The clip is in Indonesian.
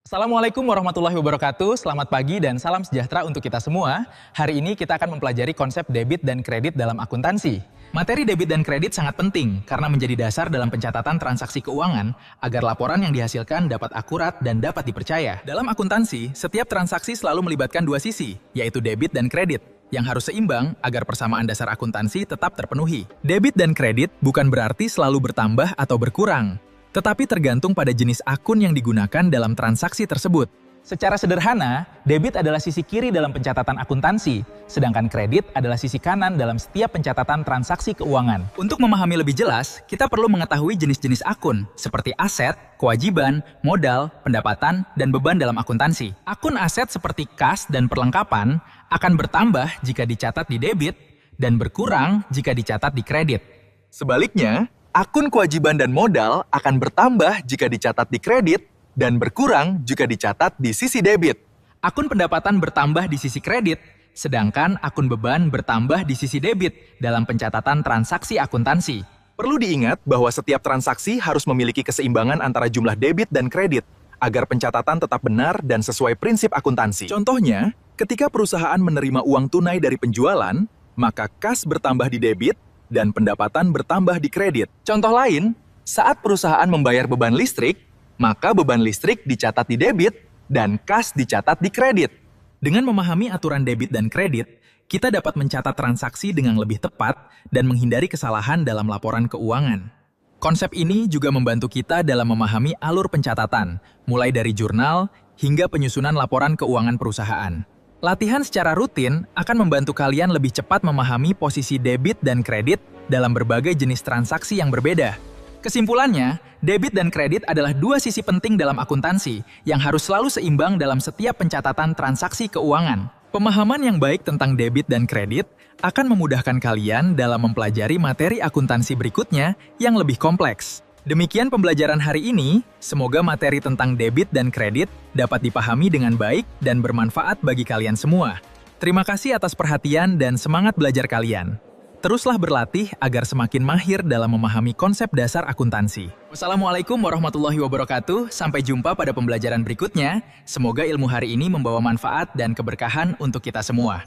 Assalamualaikum warahmatullahi wabarakatuh, selamat pagi dan salam sejahtera untuk kita semua. Hari ini kita akan mempelajari konsep debit dan kredit dalam akuntansi. Materi debit dan kredit sangat penting karena menjadi dasar dalam pencatatan transaksi keuangan agar laporan yang dihasilkan dapat akurat dan dapat dipercaya. Dalam akuntansi, setiap transaksi selalu melibatkan dua sisi, yaitu debit dan kredit, yang harus seimbang agar persamaan dasar akuntansi tetap terpenuhi. Debit dan kredit bukan berarti selalu bertambah atau berkurang, tetapi tergantung pada jenis akun yang digunakan dalam transaksi tersebut. Secara sederhana, debit adalah sisi kiri dalam pencatatan akuntansi, sedangkan kredit adalah sisi kanan dalam setiap pencatatan transaksi keuangan. Untuk memahami lebih jelas, kita perlu mengetahui jenis-jenis akun, seperti aset, kewajiban, modal, pendapatan, dan beban dalam akuntansi. Akun aset seperti kas dan perlengkapan akan bertambah jika dicatat di debit, dan berkurang jika dicatat di kredit. Sebaliknya, akun kewajiban dan modal akan bertambah jika dicatat di kredit dan berkurang jika dicatat di sisi debit. Akun pendapatan bertambah di sisi kredit, sedangkan akun beban bertambah di sisi debit dalam pencatatan transaksi akuntansi. Perlu diingat bahwa setiap transaksi harus memiliki keseimbangan antara jumlah debit dan kredit agar pencatatan tetap benar dan sesuai prinsip akuntansi. Contohnya, ketika perusahaan menerima uang tunai dari penjualan, maka kas bertambah di debit dan pendapatan bertambah di kredit. Contoh lain, saat perusahaan membayar beban listrik, maka beban listrik dicatat di debit dan kas dicatat di kredit. Dengan memahami aturan debit dan kredit, kita dapat mencatat transaksi dengan lebih tepat dan menghindari kesalahan dalam laporan keuangan. Konsep ini juga membantu kita dalam memahami alur pencatatan, mulai dari jurnal hingga penyusunan laporan keuangan perusahaan. Latihan secara rutin akan membantu kalian lebih cepat memahami posisi debit dan kredit dalam berbagai jenis transaksi yang berbeda. Kesimpulannya, debit dan kredit adalah dua sisi penting dalam akuntansi yang harus selalu seimbang dalam setiap pencatatan transaksi keuangan. Pemahaman yang baik tentang debit dan kredit akan memudahkan kalian dalam mempelajari materi akuntansi berikutnya yang lebih kompleks. Demikian pembelajaran hari ini, semoga materi tentang debit dan kredit dapat dipahami dengan baik dan bermanfaat bagi kalian semua. Terima kasih atas perhatian dan semangat belajar kalian. Teruslah berlatih agar semakin mahir dalam memahami konsep dasar akuntansi. Wassalamualaikum warahmatullahi wabarakatuh, sampai jumpa pada pembelajaran berikutnya. Semoga ilmu hari ini membawa manfaat dan keberkahan untuk kita semua.